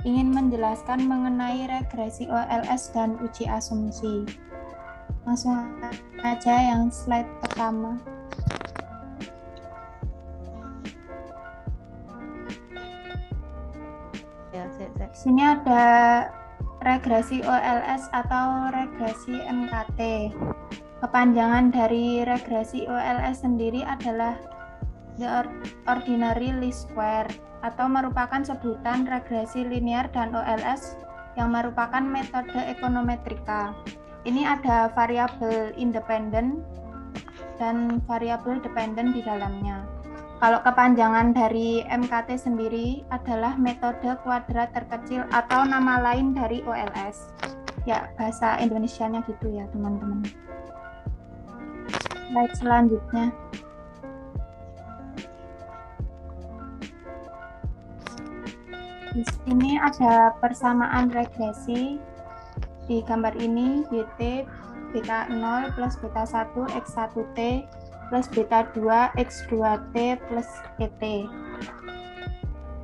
ingin menjelaskan mengenai regresi OLS dan uji asumsi. Langsung aja yang slide pertama. Di sini ada regresi OLS atau regresi MKT. Kepanjangan dari regresi OLS sendiri adalah the ordinary least square, atau merupakan sebutan regresi linear, dan OLS yang merupakan metode ekonometrika. Ini ada variabel independen dan variabel dependen di dalamnya. Kalau kepanjangan dari MKT sendiri adalah metode kuadrat terkecil atau nama lain dari OLS. Ya, bahasa Indonesianya gitu ya, teman-teman. Slide selanjutnya. Di sini ada persamaan regresi. Di gambar ini YT beta 0 plus beta 1 X1T plus beta 2 X2T plus ET.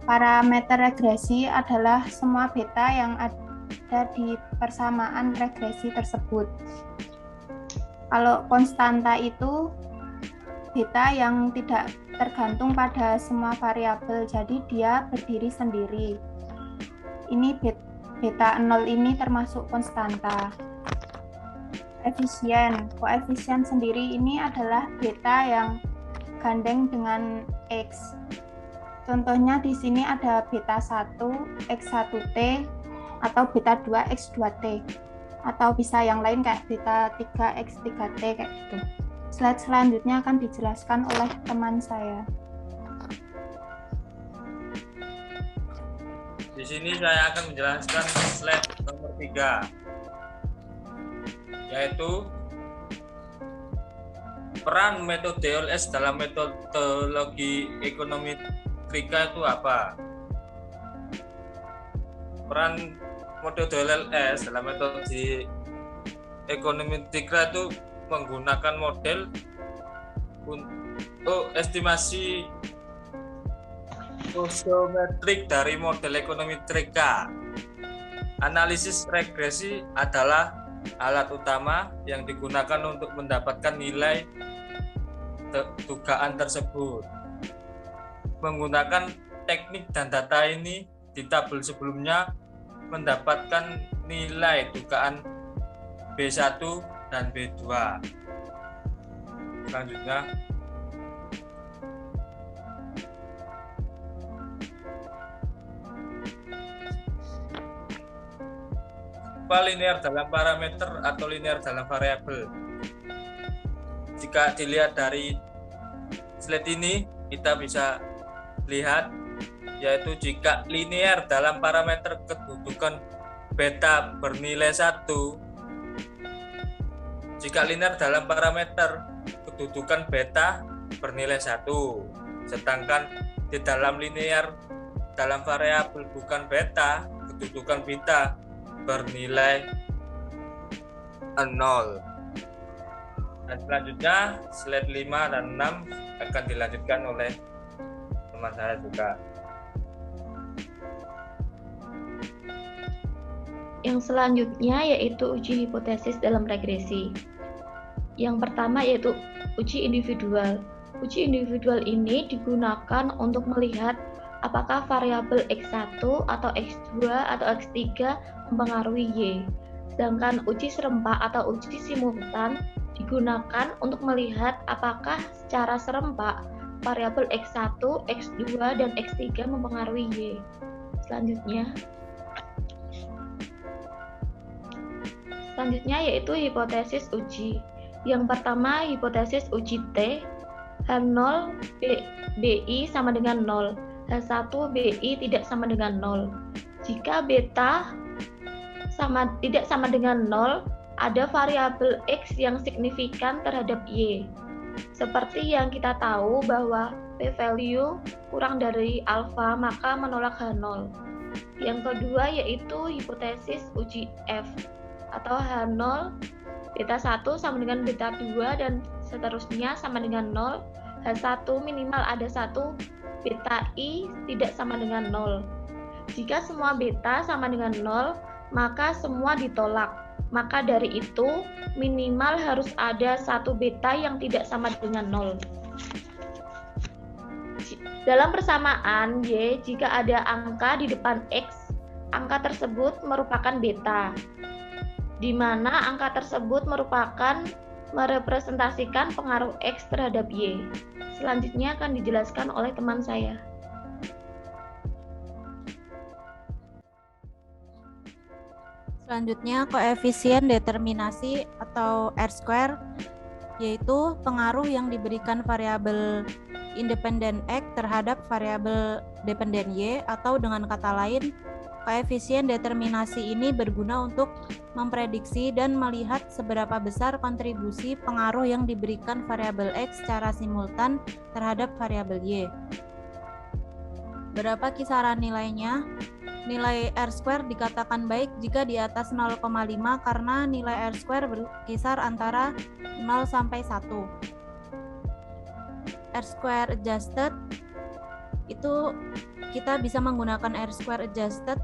Parameter regresi adalah semua beta yang ada di persamaan regresi tersebut. Kalau konstanta itu beta yang tidak tergantung pada semua variabel, jadi dia berdiri sendiri. Ini beta 0 ini termasuk konstanta. Koefisien sendiri ini adalah beta yang gandeng dengan X. Contohnya di sini ada beta 1 X1T atau beta 2 X2T. Atau bisa yang lain kayak beta 3 X3T kayak gitu. Slide selanjutnya akan dijelaskan oleh teman saya. Di sini saya akan menjelaskan slide nomor 3, yaitu peran metode OLS dalam metodologi ekonometrika itu apa? Peran metode OLS dalam metode ekonometrika itu menggunakan model untuk estimasi sosiometrik dari model ekonometrika. Analisis regresi adalah alat utama yang digunakan untuk mendapatkan nilai dugaan tersebut. Menggunakan teknik dan data ini di tabel sebelumnya mendapatkan nilai dugaan B1 dan B2. Selanjutnya, apa linear dalam parameter atau linear dalam variabel? Jika dilihat dari slide ini, kita bisa lihat yaitu jika linear dalam parameter kedudukan beta bernilai 1, jika linear dalam parameter kedudukan beta bernilai 1, sedangkan di dalam linear dalam variabel bukan beta, kedudukan beta bernilai 0. Dan selanjutnya slide 5 dan 6 akan dilanjutkan oleh teman saya juga. Yang selanjutnya yaitu uji hipotesis dalam regresi. Yang pertama yaitu uji individual. Uji individual ini digunakan untuk melihat apakah variabel X1 atau X2 atau X3 mempengaruhi Y. Sedangkan uji serempak atau uji simultan digunakan untuk melihat apakah secara serempak variabel X1, X2, dan X3 mempengaruhi Y. Selanjutnya yaitu hipotesis uji. Yang pertama hipotesis uji T, H0 BI sama dengan 0, H1 BI tidak sama dengan 0. Jika beta tidak sama dengan 0, ada variabel X yang signifikan terhadap Y. Seperti yang kita tahu bahwa p-value kurang dari alfa maka menolak H0. Yang kedua yaitu hipotesis uji F atau H0 beta 1 sama dengan beta 2 dan seterusnya sama dengan 0, H1 minimal ada 1, beta I tidak sama dengan 0. Jika semua beta sama dengan 0, maka semua ditolak. Maka dari itu, minimal harus ada satu beta yang tidak sama dengan 0. Dalam persamaan Y, jika ada angka di depan X, angka tersebut merupakan beta, di mana angka tersebut merepresentasikan pengaruh X terhadap Y. Selanjutnya akan dijelaskan oleh teman saya. Selanjutnya, koefisien determinasi atau R-square, yaitu pengaruh yang diberikan variabel independen X terhadap variabel dependen Y, atau dengan kata lain, koefisien determinasi ini berguna untuk memprediksi dan melihat seberapa besar kontribusi pengaruh yang diberikan variabel X secara simultan terhadap variabel Y. Berapa kisaran nilainya? Nilai R-square dikatakan baik jika di atas 0,5 karena nilai R-square berkisar antara 0 sampai 1. R-square adjusted itu kita bisa menggunakan R-square adjusted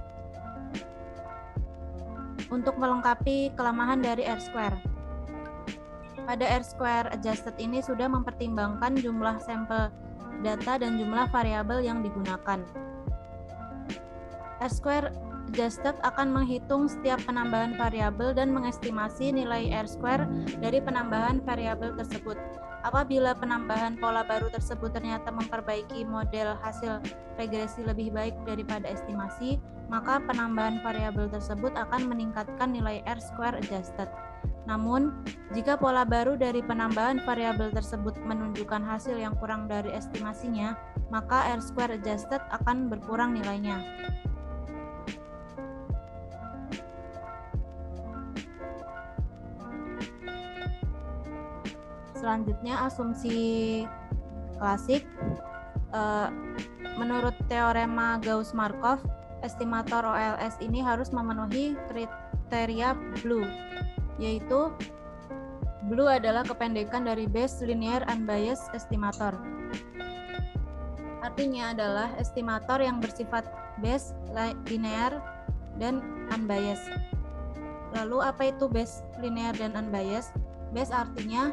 untuk melengkapi kelemahan dari R-square. Pada R-square adjusted ini sudah mempertimbangkan jumlah sampel data dan jumlah variabel yang digunakan. R-square adjusted akan menghitung setiap penambahan variabel dan mengestimasi nilai R-square dari penambahan variabel tersebut. Apabila penambahan pola baru tersebut ternyata memperbaiki model hasil regresi lebih baik daripada estimasi, maka penambahan variabel tersebut akan meningkatkan nilai R-square adjusted. Namun, jika pola baru dari penambahan variabel tersebut menunjukkan hasil yang kurang dari estimasinya, maka R-square adjusted akan berkurang nilainya. Selanjutnya, asumsi klasik. Menurut teorema Gauss-Markov, estimator OLS ini harus memenuhi kriteria BLEU, yaitu BLEU adalah kependekan dari Base Linear Unbiased Estimator. Artinya adalah estimator yang bersifat base, linear, dan unbiased. Lalu apa itu base, linear, dan unbiased? Base artinya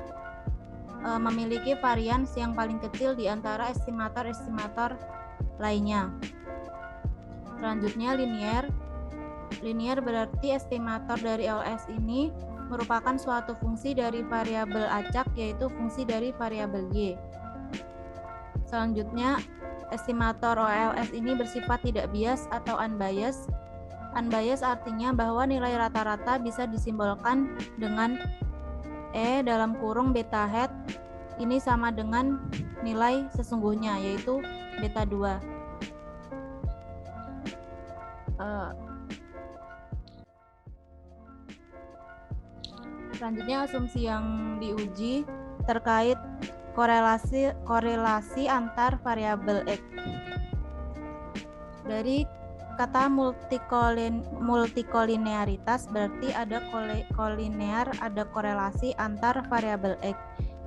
memiliki varians yang paling kecil di antara estimator-estimator lainnya. Selanjutnya linear. Linear berarti estimator dari OLS ini merupakan suatu fungsi dari variabel acak, yaitu fungsi dari variabel Y. Selanjutnya, estimator OLS ini bersifat tidak bias atau unbiased. Unbiased artinya bahwa nilai rata-rata bisa disimbolkan dengan E dalam kurung beta hat ini sama dengan nilai sesungguhnya, yaitu beta 2. Selanjutnya asumsi yang diuji terkait korelasi antar variabel X. Dari kata multikolinearitas berarti ada kolinear, ada korelasi antar variabel X.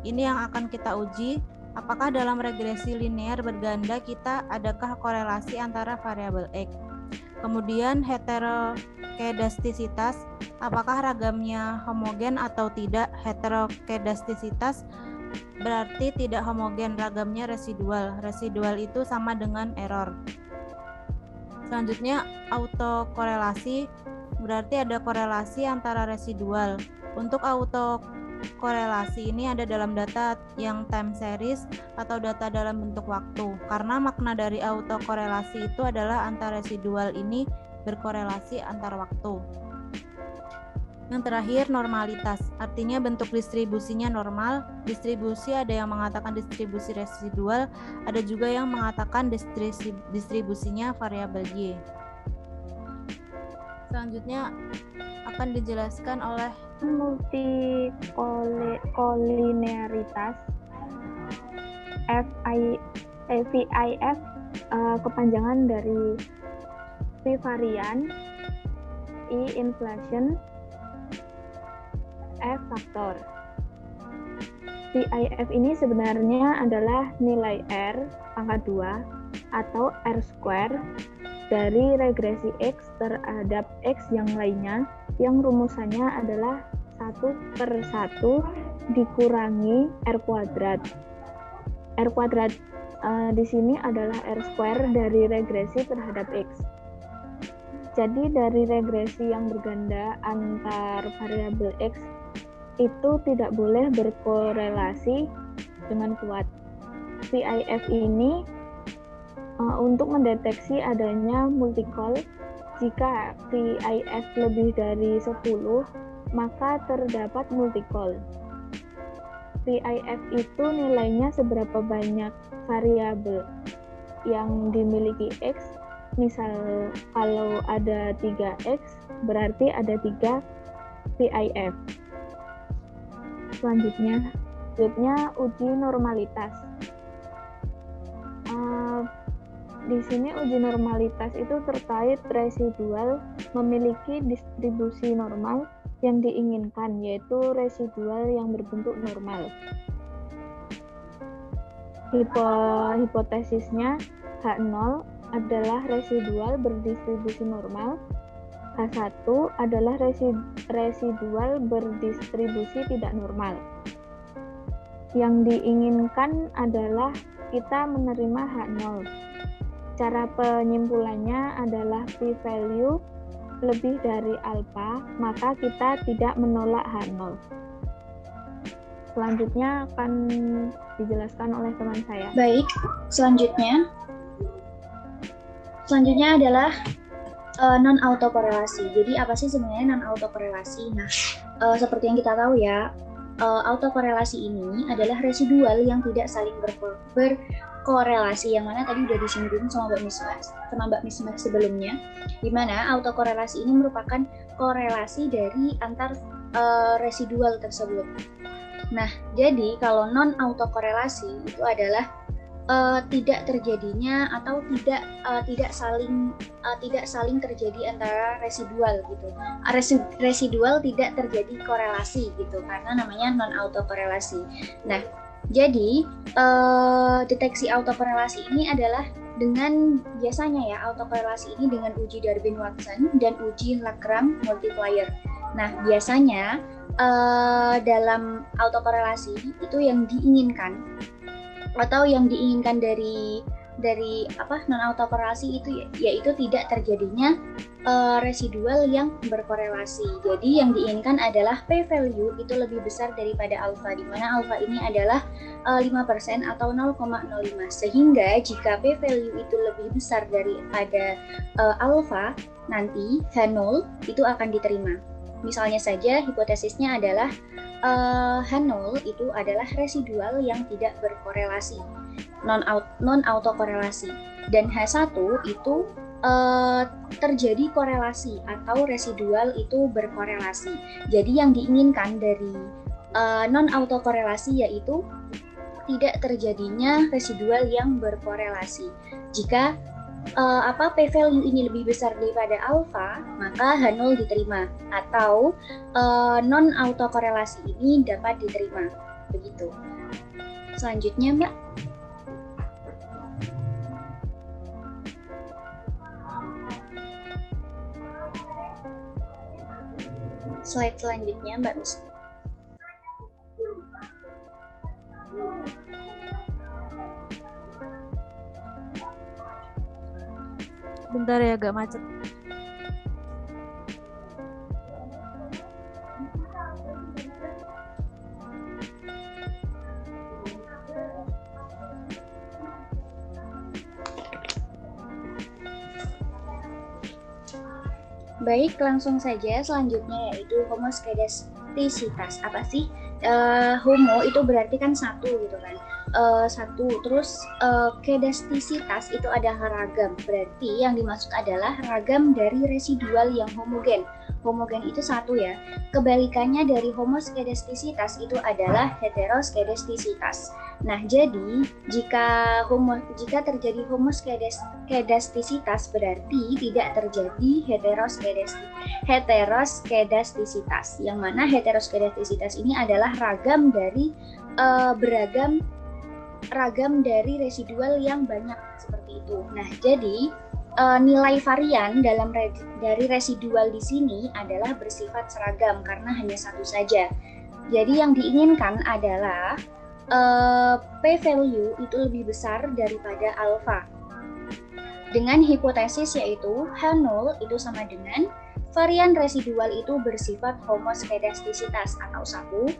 Ini yang akan kita uji, apakah dalam regresi linear berganda kita adakah korelasi antara variabel X. Kemudian heterokedastisitas, apakah ragamnya homogen atau tidak. Heterokedastisitas berarti tidak homogen, ragamnya residual. Residual itu sama dengan error. Selanjutnya autokorelasi, berarti ada korelasi antara residual. Untuk autokorelasi ini ada dalam data yang time series atau data dalam bentuk waktu. Karena makna dari autokorelasi itu adalah antar residual ini berkorelasi antar waktu. Yang terakhir, normalitas, artinya bentuk distribusinya normal. Distribusi ada yang mengatakan distribusi residual, ada juga yang mengatakan distribusinya variabel Y. Selanjutnya akan dijelaskan oleh multikolinearitas. VIF kepanjangan dari V varian, I inflation, F faktor. VIF ini sebenarnya adalah nilai R pangkat 2 atau R square dari regresi X terhadap X yang lainnya, yang rumusannya adalah 1/1 dikurangi R kuadrat. R kuadrat di sini adalah R square dari regresi terhadap X. Jadi dari regresi yang berganda antar variabel X itu tidak boleh berkorelasi dengan kuat. PIF ini untuk mendeteksi adanya multicol. Jika PIF lebih dari 10, maka terdapat multicol. PIF itu nilainya seberapa banyak variabel yang dimiliki X. Misal kalau ada 3X, berarti ada 3 PIF. Selanjutnya uji normalitas. Di sini uji normalitas itu terkait residual memiliki distribusi normal yang diinginkan, yaitu residual yang berbentuk normal. Hipotesisnya H0 adalah residual berdistribusi normal, H1 adalah residual berdistribusi tidak normal. Yang diinginkan adalah kita menerima H0. Cara penyimpulannya adalah p-value lebih dari alfa, maka kita tidak menolak H0. Selanjutnya akan dijelaskan oleh teman saya. Baik, selanjutnya adalah non-autokorelasi. Jadi apa sih sebenarnya non-autokorelasi? Nah, seperti yang kita tahu ya, autokorelasi ini adalah residual yang tidak saling berkorelasi, yang mana tadi udah disinggung sama Mbak Misbah sebelumnya, di mana autokorelasi ini merupakan korelasi dari antar residual tersebut. Nah, jadi kalau non-autokorelasi itu adalah tidak terjadinya atau tidak saling terjadi antara residual gitu. Residual tidak terjadi korelasi gitu karena namanya non autokorelasi. Nah, jadi deteksi autokorelasi ini adalah dengan biasanya ya autokorelasi ini dengan uji Darwin-Watson dan uji Lagrange multiplier. Nah, biasanya dalam autokorelasi itu yang diinginkan atau yang diinginkan dari non autokorelasi itu yaitu tidak terjadinya residual yang berkorelasi. Jadi yang diinginkan adalah p value itu lebih besar daripada alfa, di mana alfa ini adalah 5% atau 0,05. Sehingga jika p value itu lebih besar daripada alfa, nanti H0 itu akan diterima. Misalnya saja hipotesisnya adalah H0 itu adalah residual yang tidak berkorelasi, non autokorelasi, dan H1 itu terjadi korelasi atau residual itu berkorelasi. Jadi yang diinginkan dari non autokorelasi yaitu tidak terjadinya residual yang berkorelasi. Jika p value ini lebih besar daripada alfa, maka H0 diterima atau non autokorelasi ini dapat diterima. Begitu. Selanjutnya, Mbak. Slide selanjutnya, Mbak Miss. Bentar ya, agak macet. Baik, langsung saja selanjutnya yaitu homoskedastisitas. Apa sih? Homo itu berarti kan satu gitu kan. Satu, terus kedastisitas itu adalah ragam, berarti yang dimaksud adalah ragam dari residual yang homogen. Homogen itu satu ya. Kebalikannya dari homoskedastisitas itu adalah heteroskedastisitas. Nah, jadi jika terjadi homoskedastisitas berarti tidak terjadi heteroskedastisitas. Yang mana heteroskedastisitas ini adalah ragam dari ragam dari residual yang banyak seperti itu. Nah, jadi nilai varian dari residual di sini adalah bersifat seragam karena hanya satu saja. Jadi yang diinginkan adalah p-value itu lebih besar daripada alfa. Dengan hipotesis yaitu H0 itu sama dengan varian residual itu bersifat homoskedastisitas atau 1.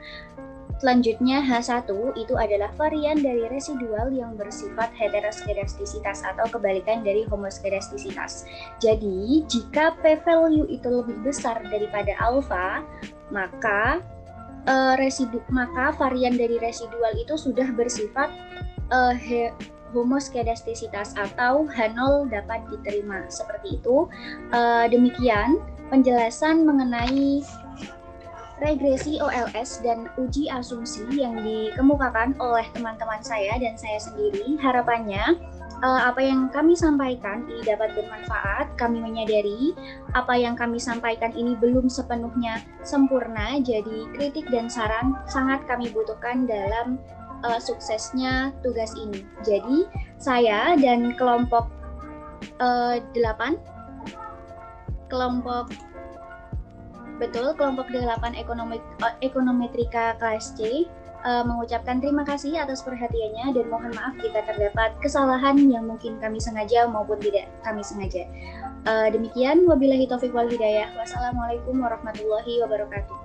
Selanjutnya H1 itu adalah varian dari residual yang bersifat heteroskedastisitas atau kebalikan dari homoskedastisitas. Jadi, jika p-value itu lebih besar daripada alfa, maka varian dari residual itu sudah bersifat homoskedastisitas atau H0 dapat diterima. Seperti itu. Demikian penjelasan mengenai regresi OLS dan uji asumsi yang dikemukakan oleh teman-teman saya dan saya sendiri. Harapannya apa yang kami sampaikan ini dapat bermanfaat. Kami menyadari apa yang kami sampaikan ini belum sepenuhnya sempurna, jadi kritik dan saran sangat kami butuhkan dalam suksesnya tugas ini. Jadi saya dan kelompok 8 kelompok 8 ekonometrika kelas C mengucapkan terima kasih atas perhatiannya dan mohon maaf jika terdapat kesalahan yang mungkin kami sengaja maupun tidak kami sengaja. Demikian, wabillahi taufiq wal hidayah. Wassalamualaikum warahmatullahi wabarakatuh.